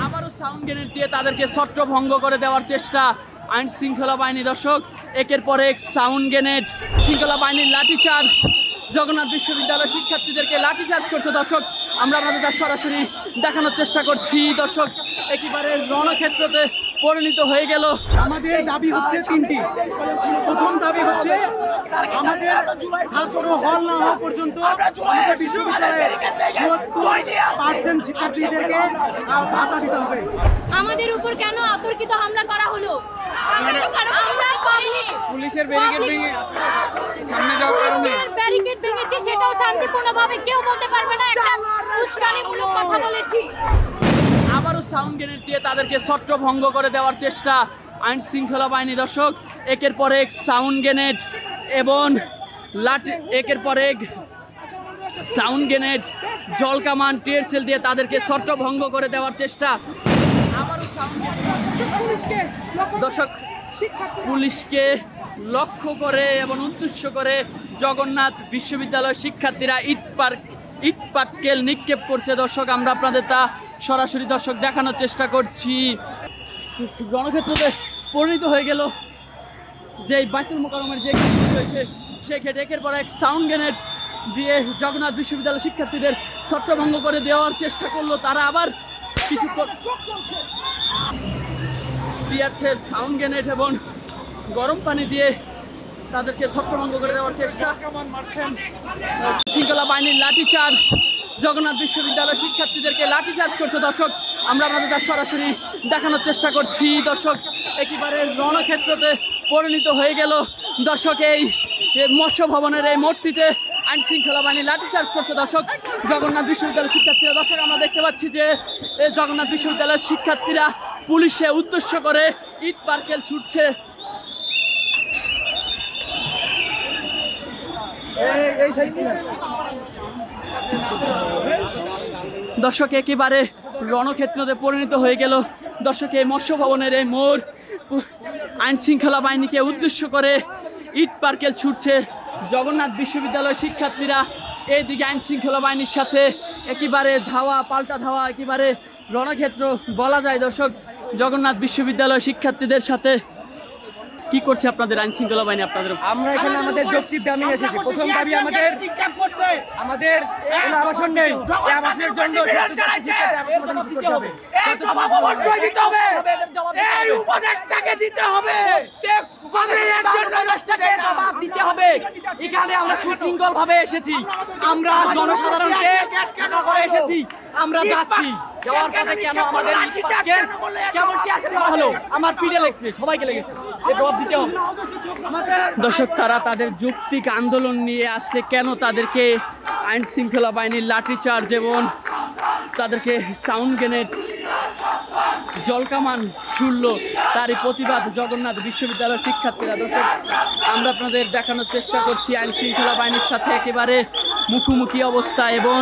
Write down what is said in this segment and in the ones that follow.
আবারও sound grenade দিয়ে তাদেরকে ছত্রভঙ্গ করে দেওয়ার চেষ্টা আইন শৃঙ্খলা বাহিনী। দর্শক একের পর এক সাউন্ড গ্রেনেড, শৃঙ্খলা বাহিনীর লাঠিচার্জ, জগন্নাথ বিশ্ববিদ্যালয়ের শিক্ষার্থীদেরকে লাঠিচার্জ করছে। দর্শক আমরা আপনাদের তার সরাসরি দেখানোর চেষ্টা করছি। দর্শক একেবারে রণক্ষেত্রতে পরিণত হয়ে গেল। আমাদের দাবি হচ্ছে তিনটি। প্রথম দাবি হচ্ছে আমাদের ছাত্র হল না হওয়া পর্যন্ত আমাদের বিশ্ববিদ্যালয়ের 70% শিক্ষার্থীদেরকে ভাতা দিতে হবে। আমাদের উপর কেন অতর্কিত হামলা করা হলো? পুলিশের ব্যারিকেড ভেঙে সামনে যাওয়ার কারণে ব্যারিকেড ভেঙেছি, সেটাও শান্তিপূর্ণভাবে, কেউ বলতে পারবে না একটা উস্কানিমূলক কথা বলেছি। আবারও সাউন্ড গ্রেনেড দিয়ে তাদেরকে ছত্রভঙ্গ করে দেওয়ার চেষ্টা আইন শৃঙ্খলা বাহিনী। দর্শক একের পর এক সাউন্ড গ্রেনেড এবং লাঠি, একের পর এক সাউন্ড গ্রেনেড, জলকামান, টিয়ার সেল দিয়ে তাদেরকে ছত্রভঙ্গ করে দেওয়ার চেষ্টা। আবারও সাউন্ড দর্শক পুলিশকে লক্ষ্য করে এবং উদ্দেশ্য করে জগন্নাথ বিশ্ববিদ্যালয়ের শিক্ষার্থীরা ইট পাটকেল নিক্ষেপ করছে। দর্শক আমরা আপনাদের তা সরাসরি দর্শক দেখানোর চেষ্টা করছি। রণক্ষেত্রতে পরিণত হয়ে গেল যে বাইতুল মোকাররমের যে গেট রয়েছে সেই গেট। একের পর এক সাউন্ড গ্রেনেড দিয়ে জগন্নাথ বিশ্ববিদ্যালয়ের শিক্ষার্থীদের ছত্রভঙ্গ করে দেওয়ার চেষ্টা করলো তারা। আবার কিছুক্ষণ টিয়ারশেল, সাউন্ড গ্রেনেড এবং গরম পানি দিয়ে তাদেরকে ছত্রভঙ্গ করে দেওয়ার চেষ্টা। শৃঙ্খলা বাহিনীর লাঠিচার্জ, জগন্নাথ বিশ্ববিদ্যালয়ের শিক্ষার্থীদেরকে লাঠিচার্জ করছে। দর্শক আমরা আপনাদের তার সরাসরি দেখানোর চেষ্টা করছি। দর্শক একেবারে রণক্ষেত্রতে পরিণত হয়ে গেল। দর্শক এই মৎস্য ভবনের এই মোড়টিতে আইন শৃঙ্খলা বাহিনী লাঠিচার্জ করছে। দর্শক জগন্নাথ বিশ্ববিদ্যালয়ের শিক্ষার্থীরা, দর্শক আমরা দেখতে পাচ্ছি যে জগন্নাথ বিশ্ববিদ্যালয়ের শিক্ষার্থীরা পুলিশে উদ্দেশ্য করে ইট পাটকেল ছুটছে। দর্শক একেবারে রণক্ষেত্রতে পরিণত হয়ে গেল। দর্শক এই মৎস্য ভবনের এই মোড় আইন শৃঙ্খলা বাহিনীকে উদ্দেশ্য করে ইট পাটকেল ছুটছে জগন্নাথ বিশ্ববিদ্যালয়ের শিক্ষার্থীরা। এইদিকে আইন শৃঙ্খলা বাহিনীর সাথে একেবারে ধাওয়া পাল্টা ধাওয়া, একেবারে রণক্ষেত্র বলা যায়। দর্শক জগন্নাথ বিশ্ববিদ্যালয়ের শিক্ষার্থীদের সাথে কি করছে আপনাদের আইন শৃঙ্খলা বাহিনী? আপনাদের আমরা এখানে আমাদের যৌক্তিক দাবি এসেছি। প্রথম দাবি আমাদের কোনো আবাসন নেই, এই আবাসনের জন্য এখানে আমরা সুশৃঙ্খল ভাবে এসেছি, আমরা জনসাধারণকে এসেছি, আমরা যাচ্ছি। যাওয়ার পথে কেন আমাদের কেমন কি আসলে হলো, আমার পিঠে লেগেছে, সবাইকে লেগেছে, জবাব দিতে হবে। দর্শক তারা তাদের যৌক্তিক আন্দোলন নিয়ে আসছে, কেন তাদেরকে আইন শৃঙ্খলা বাহিনীর লাঠিচার্জ এবং তাদেরকে সাউন্ড গ্রেনেড, জলকামান ছুড়ল, তারই প্রতিবাদ জগন্নাথ বিশ্ববিদ্যালয়ের শিক্ষার্থীরা। দর্শক আমরা আপনাদের দেখানোর চেষ্টা করছি আইন শৃঙ্খলা বাহিনীর সাথে একেবারে মুখোমুখি অবস্থা এবং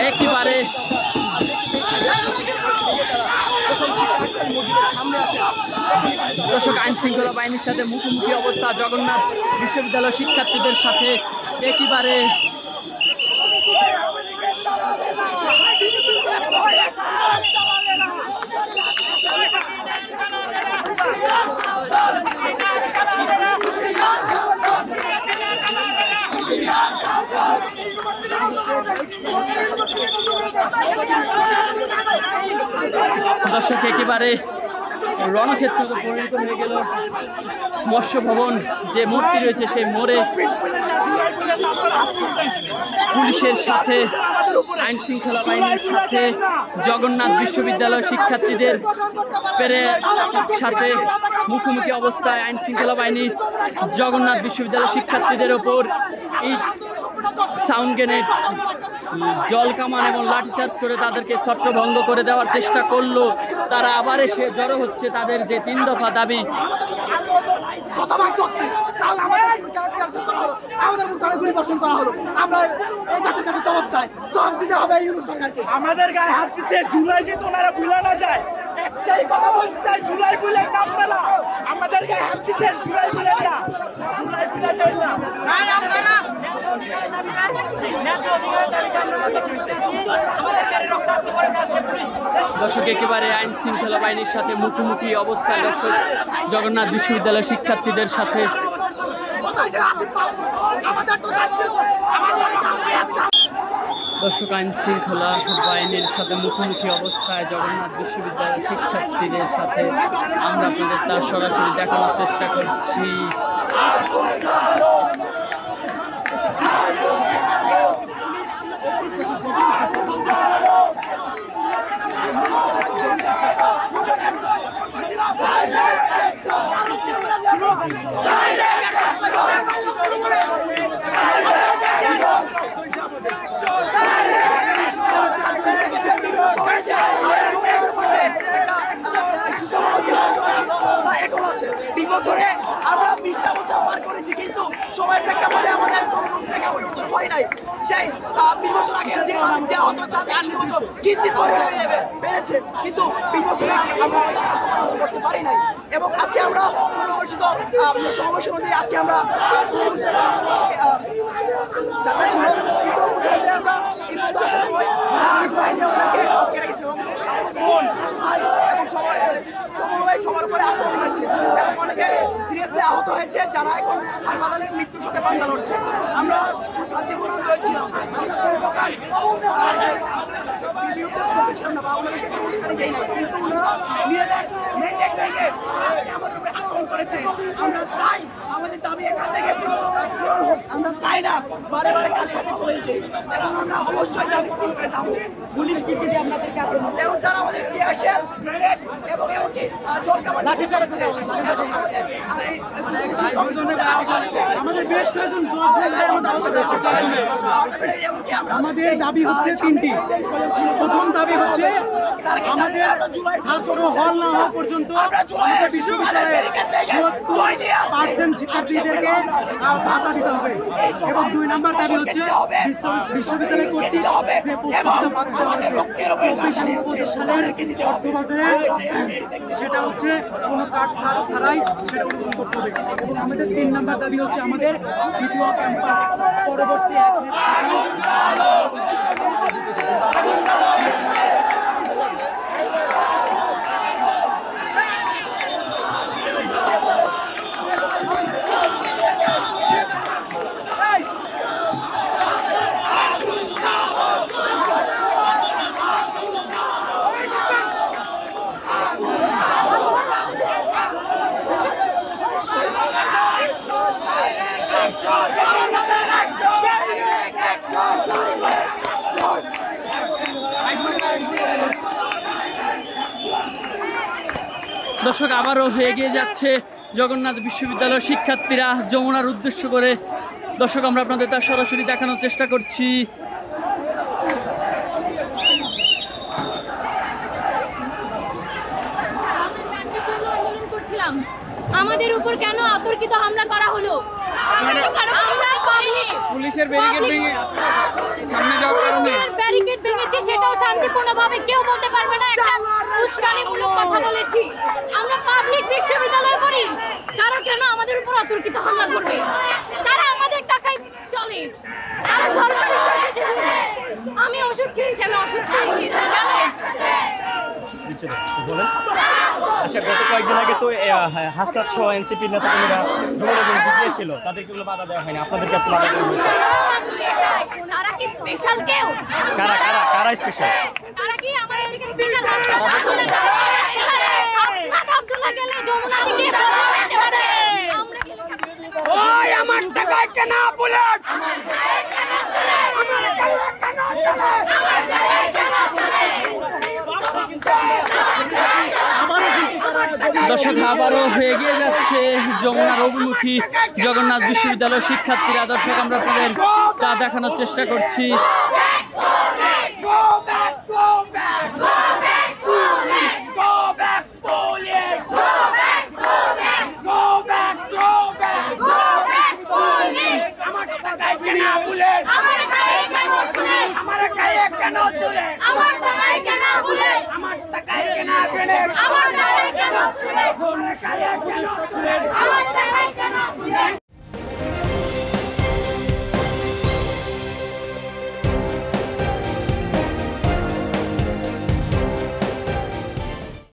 একেবারে দর্শক আইন শৃঙ্খলা বাহিনীর সাথে মুখোমুখি অবস্থা জগন্নাথ বিশ্ববিদ্যালয়ের শিক্ষার্থীদের সাথে একেবারে দর্শক একেবারে রণক্ষেত্রে পরিণত হয়ে গেল মৎস্য ভবন যে মোড়টি রয়েছে সেই মোড়ে পুলিশের সাথে আইন শৃঙ্খলা বাহিনীর সাথে জগন্নাথ বিশ্ববিদ্যালয় শিক্ষার্থীদের সাথে মুখোমুখি অবস্থায় আইন শৃঙ্খলা বাহিনী জগন্নাথ বিশ্ববিদ্যালয় শিক্ষার্থীদের ওপর এই সাউন্ড গ্রেনেড, জলকামান এবং লাঠিচার্জ করে তাদেরকে ছত্রভঙ্গ করে দেওয়ার চেষ্টা করলো। তারা আবার এসে জড়ো হচ্ছে তাদের যে 3 দফা দাবি। তাহলে আমাদের করা হলো, আমাদের উপর গুলি বর্ষণ করা হলো। আমরা এই জাতির কাছে জবাব চাই, জবাব দিতে হবে এই ইউনূস সরকারকে। আমাদের গায়ে হাত দিচ্ছে, জুলাই যে ওনারা ভুলে না যায়, একটাই কথা বলতে চাই, জুলাই বুলেট নামবে না। আমাদের গায়ে হাত দিচ্ছেন, জুলাই বুলেট না, জুলাই বুলে যায় না। দর্শক একেবারে আইন শৃঙ্খলা বাহিনীর সাথে মুখোমুখি অবস্থায় দর্শক জগন্নাথ বিশ্ববিদ্যালয়ের শিক্ষার্থীদের সাথে দর্শক আইন শৃঙ্খলা বাহিনীর সাথে মুখোমুখি অবস্থায় জগন্নাথ বিশ্ববিদ্যালয়ের শিক্ষার্থীদের সাথে আমরা আপনাদের তা সরাসরি দেখানোর চেষ্টা করছি। বছরে আমরা 20টা বছর পার করেছি, কিন্তু সময়ের প্রেক্ষাপটে আমাদের কোনো রূপ থেকে পরিবর্তন হয় নাই। সেই 20 বছর আগে যে মানুষ দেওয়া হতো তাদের শুধুমাত্র কিঞ্চিত পরিমাণে বেড়েছে, কিন্তু 20 বছরে আমরা করতে পারি নাই। এবং আজকে আমরা পুনর্গঠিত সমাবেশ অনুযায়ী আজকে আমরা যাত্রা ছিল, কিন্তু আমরা এই পর্যন্ত আসার সময় বাহিনী আমাদেরকে আটকে রেখেছে এবং বোন এবং সবার উপরে আক্রমণ করেছে এবং অনেকে সিরিয়াসলি আহত হয়েছে, যারা এখন হাসপাতালের মৃত্যুর সাথে পাঞ্জা লড়ছে। আমরা শান্তিপূর্ণ ছিলাম, ছিলাম না বা ওনাদেরকে কোনো উস্কানি দেয় নাই, কিন্তু ওনারা নিজেদের মেনটেন ভেঙে আমাদের উপরে আক্রমণ করেছে। আমরা চাই আমাদের দাবি এখান থেকে পূরণ হোক, আমরা চাই না বারে বারে খালি হাতে চলে যেতে, এবং আমরা অবশ্যই দাবি পূরণ করে যাবো। পুলিশ কিন্তু আপনাদেরকে এবং তারা আমাদের টিয়ারশেল, গ্রেনেড এবং এমনকি জলকামান লাঠি চালাচ্ছে এবং আমাদের বেশ কয়েকজন আমাদের দাবি হচ্ছে তিনটি। প্রথম দাবি হচ্ছে আমাদের ছাত্র হল না হওয়া পর্যন্ত আমাদের বিশ্ববিদ্যালয়ের 70% শিক্ষার্থীদেরকে ভাতা দিতে হবে, এবং 2 নম্বর দাবি হচ্ছে বিশ্ববিদ্যালয় কর্তৃক যে প্রস্তাবটা পাস করা হয়েছে 24-25 সালের অর্থবছরে, সেটা হচ্ছে কোনো কাট ছাড়াই সেটা অনুমোদন করতে হবে। এবং আমাদের 3 নম্বর দাবি হচ্ছে আমাদের দ্বিতীয় ক্যাম্পাস পরবর্তী দর্শক আবারও এগিয়ে যাচ্ছে জগন্নাথ বিশ্ববিদ্যালয়ের শিক্ষার্থীরা যমুনার উদ্দেশ্য করে। দর্শক আমরা আপনাদের তা সরাসরি দেখানোর চেষ্টা করছি। আমাদের উপর কেন অতর্কিত হামলা করা হলো? পুলিশের ব্যারিকেড ভেঙে সামনে যাওয়ার কারণে ব্যারিকেড ভেঙেছি, সেটাও শান্তিপূর্ণভাবে, কেউ বলতে পারবে না একটা উস্কানিমূলক কথা বলেছি। আমরা পাবলিক বিশ্ববিদ্যালয়ে পড়ি, তারা কেন আমাদের উপর অতর্কিত হামলা করবে? তারা আমাদের টাকায় চলে, তারা সরকারি চাকরিজীবী। আমি ওষুধ খেয়েছি, আমি ওষুধ খেয়ে নিয়েছি। আচ্ছা, গত কয়েকদিন আগে তো হাসনাত সহ এনসিপির নেতাকর্মীরা যমুনা ঢুকিয়েছিল, তাদেরকে বাধা দেওয়া হয়নি, আপনাদের কাছে বাধা দেওয়া হয়েছে। তারা কি স্পেশাল কেউ? কারা স্পেশাল? তারা কি আমাদের থেকে স্পেশাল? হাসনাত আব্দুল্লাহ গেলে যমুনা থেকে বসে করতে পারে। আমরা গেলে ওই আমার টাকা কেন বুলেট, দর্শক আবারও এগিয়ে যাচ্ছে যমুনার অভিমুখী জগন্নাথ বিশ্ববিদ্যালয়ের শিক্ষার্থীরা। দর্শক আমরা আপনাদের তা দেখানোর চেষ্টা করছি। Go back! আমার গায়ে কেন চলে আমার টাকায় কেন ভুলে আমার টাকায় কেন পেলে আমার টাকায় কেন ছুড়ে আমার গায়ে কেন চলে আমার টাকায় কেন ছুড়ে